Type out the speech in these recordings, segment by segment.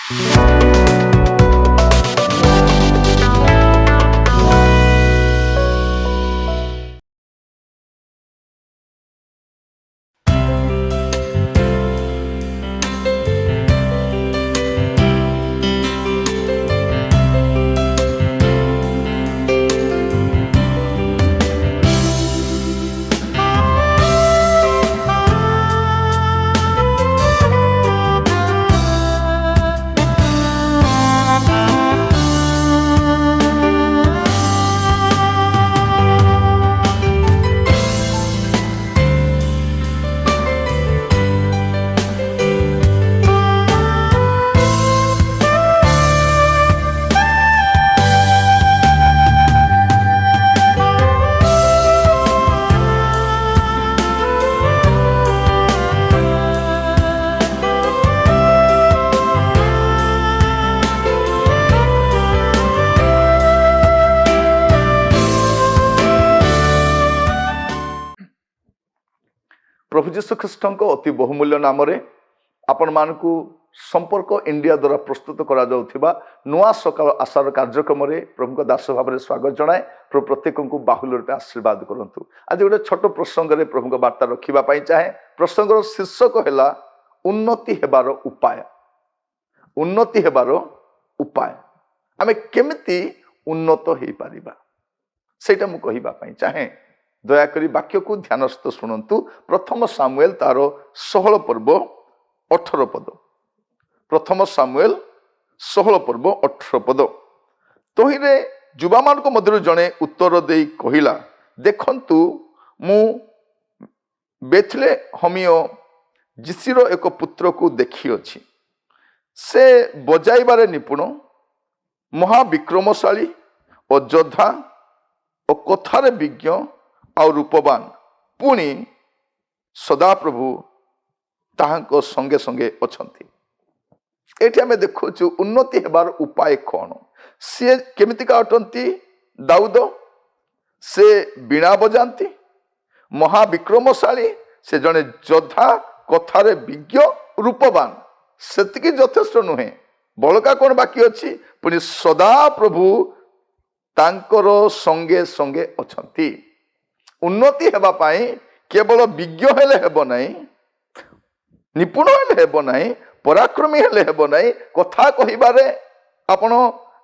प्रभु जीशु ख्रीष्ट अति बहुमूल्य नाम आपण मानकु संपर्क इंडिया द्वारा प्रस्तुत करा जाउथिबा नुआ सकाळ आशार कार्यक्रम प्रभु दास भाव में स्वागत जनाए। प्रभु प्रत्येक को बाहुल्य रूपे आशीर्वाद करंतु। आज गोटे छोट प्रसंग में प्रभु वार्ता रखा चाहे। प्रसंगर शीर्षक है उन्नति हेबार उपाय। उन्नति हेबार उपाय आमे केमिति उन्नत हो पारिबा सेटा मु कहिबा पई चाहे। दयाकोरी वाक्य को ध्यानस्थ शुणु। प्रथम सामुएल तार 16 पर्व 18 पद। प्रथम सामुएल 16 पर्व 18 पद। तहिरे युवा मान मध्य जड़े उत्तर दे कहला, देखंतु मु बेथले हमियो जिसीर एक पुत्र को देखी अछि। से बजाइबारे निपुण, महाविक्रमशाली और योद्धा और कथारे विज्ञ और रूपवान, पुणी सदाप्रभु ताहांको संगे संगे अछंती। एठी हमें देखु उन्नति हेबार उपाय कौन। सी केमितिका अटंती दाऊद, से बीणा बजाती, महाविक्रमशाली, से जड़े योद्धा, कथारे विज्ञ, रूपवान, सेतिकी यथेष्ट नुहे। बड़का कौन बाकी अच्छी, पुणी सदाप्रभु तांकर संगे संगे अछंती। उन्नति हेबा पाई केवल विज्ञ हेले हेबो नहीं, निपुण हेले हेबो नहीं, पराक्रमी हेले हेबो नहीं, कथा कहिबारे आपण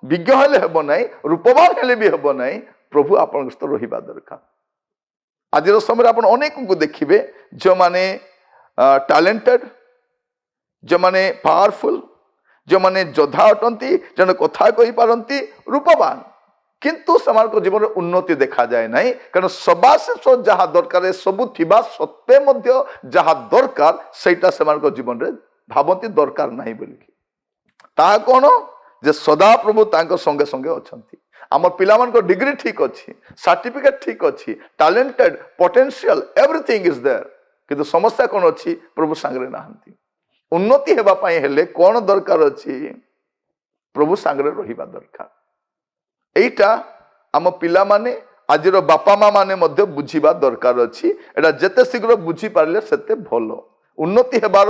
विज्ञ हेले हेबो नहीं, रूपवान हेले भी हेबो नहीं। प्रभु आपण सहित रहिबा दरकार। आज समय आपण अनेक को देखिबे जो माने टैलेंटेड, जो माने पावरफुल, जो माने योद्धा अटंती, जने कथा कहि पारंती, रूपवान, किंतु समाज जीवन में उन्नति देखा जाए नहीं। कारण सबाशेष जहाँ दरकार सबू थिबा सत्वे मध्य जहाँ दरकार सेटा समाज जीवन में भावती दरकार नहीं बोली। ता कौन जे सदा प्रभु तांको संगे संगे अछंती। आम पिला मान डिग्री ठीक अच्छी, सर्टिफिकेट ठीक अच्छी, talented, potential, everything is there, किंतु समस्या कौन अच्छी, प्रभु सांगरे नाहंती। उन्नति हेबा पई हेले कौन दरकार अच्छी, प्रभु सांगरे रहिबा दरकार। एटा आम पिला माने आजिर बापा माँ माने मध्य बुझीबा दरकार अछि। एटा जेते शीघ्र बुझी पारले सेते भलो। उन्नति हेबार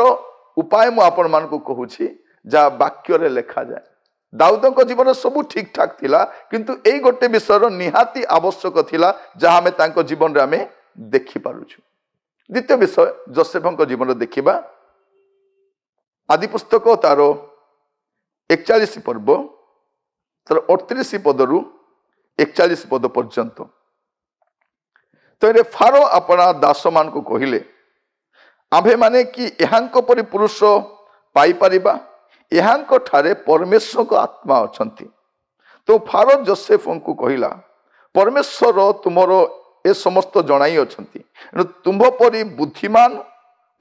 उपाय मु आपण मान को कहूछि जा वाक्य रे लेखा जाए। दाऊद को जीवन सब ठीक ठाक थिला, किंतु एई गोटे विषय निहाती आवश्यक थिला जहाँ आमे तांको जीवन रे आमे देखि पारुछु। द्वितीय विषय जोसेफ को जीवन देखिबा। आदि पुस्तक तार 41 पर्व तर 38 पदरु 41 पद पर्यंत। तो फारो अपना दास मान को कहिले, आभे माने कि एहांको परि पुरुष पाई परिबा, एहांको ठारे परमेश्वर को आत्मा अछंती। तो फारो जोसेफ को कहिला, परमेश्वर तुमरो ए समस्त जणाई अछंती, तुम परि बुद्धिमान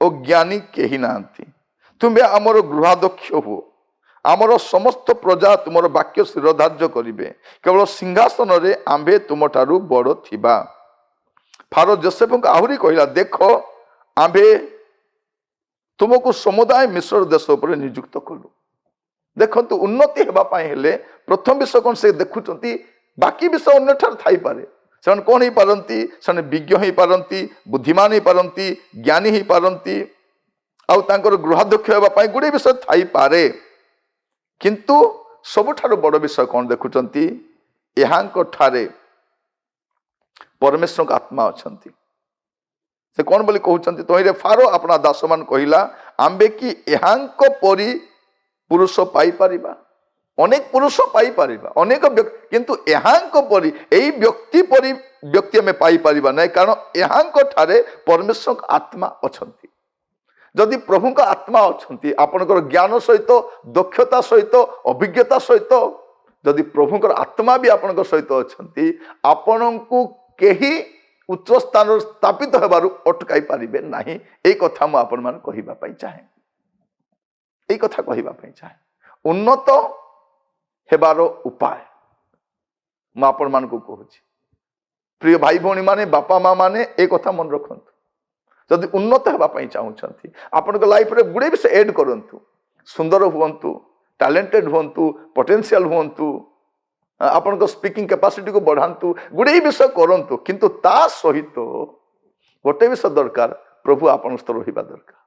और ज्ञानी केही नांती। तुमे आमर गृहाध्यक्ष हो, आमर समस्त प्रजा तुमर वाक्य शिरोधार्य करिवे, केवल सिंहासन रे आंबे तुम ठारू बड़ थिबा। फारो जोसेफ को आहुरी कहिला, देखो आंबे तुमको समुदाय मिस्र देश पर नियुक्त कलु। देखंतु उन्नति हेबा पाई हेले प्रथम विषय कौन से देखुचंती, बाकी विषय अन्य ठार थाई पारे। से कौन ही पारंती, से विज्ञ ही पारंती, बुद्धिमान ही पारंती, ज्ञानी ही पारंती, आउ तांकर गृहाध्यक्ष हेबा पाई गुडे विषय थाई पारे, किंतु सबुठारु बड़ विषय कौन देखुचंती एहांको ठारे परमेश्वर का आत्मा अछंती से कौन बोली कहउचंती तोहिरे फारो अपना दासमान कहिला आंबे कि एहांको परी पुरुष पाई परिबा अनेक पुरुष पाई परिबा अनेक किंतु एहांको परी एई व्यक्ति परी व्यक्ति में पाई परिबा नहीं कारण एहांको ठारे परमेश्वर का आत्मा अछंती जदि प्रभु का आत्मा अछंती आपनकर ज्ञान सहित दक्षता सहित अभिज्ञता सहित जदि प्रभु आत्मा भी आपन सहित अछंती आपनकु केही उच्च स्थान स्थापित होबारु अटकाई पारिबे नाही एई कथा मु आपन मान कहिबा पई चाहे एई कथा कहिबा पई चाहे उन्नत हेबारो उपाय मु आपन मान को कहूची प्रिय भाई भौणी माने बापा माँ माने ए कथा मन रखंतु जदि उन्नत हेबा पई चाहुचंती आपन लाइफ रे गुडे विषय ऐड करंतु सुंदर हुवंतु टैलेंटेड हुवंतु पोटेंशियल हुवंतु आपन स्पीकिंग कैपेसिटी को बढ़ातु गुडे विषय करंतु किंतु ता सहित गोटे विषय दरकार प्रभु आपन स्तर रहिबा दरकार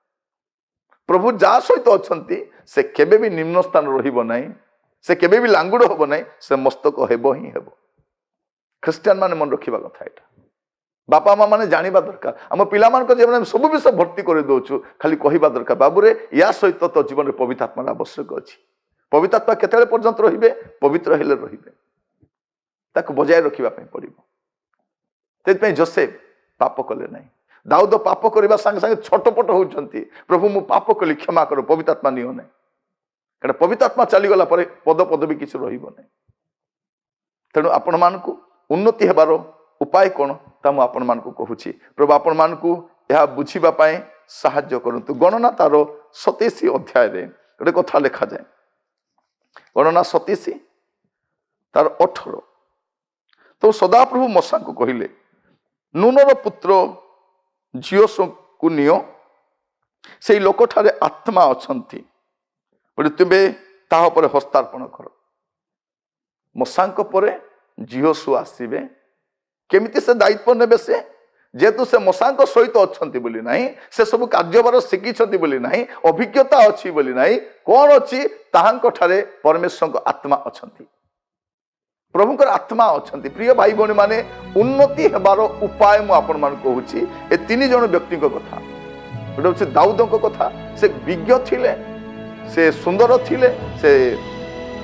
प्रभु जा सहित अछंती से केबे भी निम्न स्थान रहिबो नाही से केबे भी लांगुड़ होबो नाही से मस्तक हेबो ही हेबो ख्रिस्टियन माने मन रखिबा कथा एटा बापा माँ माने जानिबा दरकार आम पिला मान जीवन में सब विषय भर्ती कर दउछु खाली कहिबा दरकार बाबूरे या सहित तो जीवन में पवित्र आत्मा आवश्यक अछि पवित्र आत्मा केतेले पर्यंत रहिबे पवित्र हेले रहिबे ताको बजाय रखिबा पई पड़िबो तेज जोसेफ पाप कले नहीं दाऊद पाप करबा संग संग छटपट होउचंती प्रभु मु पाप कली क्षमा करो पवित्र आत्मा नियो नहीं कारण पवित्र आत्मा चली गला परे पद पदवी किछ रहिबो नहीं तेणु आपण मान को उन्नति हेबारो उपाय कौन तामु आपण मान को कहूची प्रभु आपण मान को यह बुझीबा पाए साहाय्य करंतु गणना तार 27 अध्याय रे गोटे कथा लिखा जाए गणना 27 तार 18 तो सदाप्रभु मूसा को कहिले नूनर पुत्र जियोस को नियो से लोक ठारे आत्मा अछंती बोले तुबे ताहा परे हस्तार्पण कर मूसा को परे जियोसु आसीबे केमिति से दायित्व नेबे से जेतु से मूसा सहित अछंती बोली नहीं से सब कार्यभार शिखिछंती बोली नहीं अभिज्ञता अछि बोली नहीं कौन अछि ताहांक ठारे परमेश्वर को आत्मा अछंती प्रभुकर आत्मा अछंती प्रिय भाई भौणी माने उन्नति हेबार उपाय मु आपण मान कहूची ए तीन जन व्यक्ति को कथा गोटे होछि दाऊद को कथा से विज्ञ थिले से सुंदर थिले से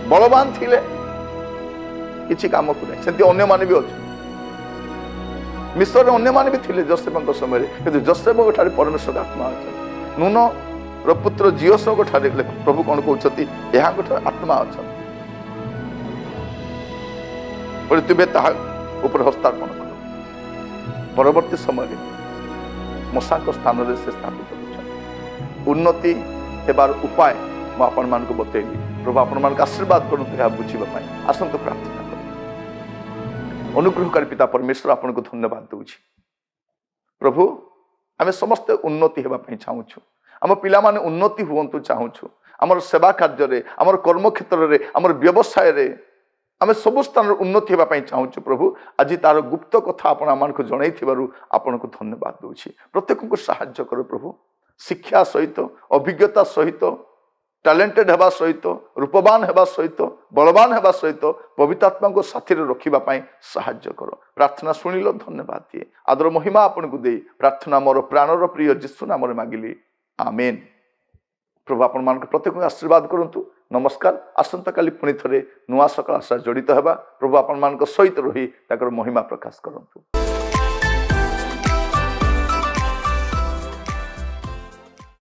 बलवान थिले किछि काम को नहीं सेंति अन्य माने भी अछि मिस्र अन्य माने भी थिले जोसेफ समय किंतु जोसेफ ठारे परमेश्वर आत्मा अछि नून रो पुत्र जियोस को ठारे प्रभु कोन कहउछती एहा को ठारे आत्मा अछि बोले तुबे ताहा ऊपर हस्तार्पण कर परवर्ती समय मूसा को स्थान रे से स्थापित होछन उन्नति हेबार उपाय मु आपण मान को बतैली प्रभु आपण मान का आशीर्वाद करनु या बुझिबा पाई आसंत प्रार्थना अनुग्रहकारी पिता परमेश्वर आपन को धन्यवाद दूची प्रभु आमे समस्त उन्नति हेबा पई चाहूछु आम पिला माने उन्नति हुवंतु चाहूछु हमर सेवा कार्य रे हमर कर्म क्षेत्र रे हमर व्यवसाय रे आमे सब स्थान उन्नति हेबा पई चाहूछु प्रभु आज तार गुप्त कथा आपन आमान को जणै थिबारु आपन को धन्यवाद दूची प्रत्येक को सहाय्य करो प्रभु शिक्षा सहित अभिज्ञता सहित टैलेंटेड हेबा सहित रूपवान हेबा सहित बलवान हेबा सहित पवित्र आत्मा को साथी रे रखिबा पई सहाय्य करो प्रार्थना सुनिलो धन्यवाद दिए आदर महिमा आपन को दे प्रार्थना मोर प्राणर प्रिय यीशु नाम रे मागिली आमेन प्रभु आपण मान को प्रत्येक आशीर्वाद करंतु नमस्कार आसंता काली पुणी थरे नुआ सकाळ आशा जड़ित हेबा प्रभु आपण मान को सहित रही ताकर महिमा प्रकाश करंतु।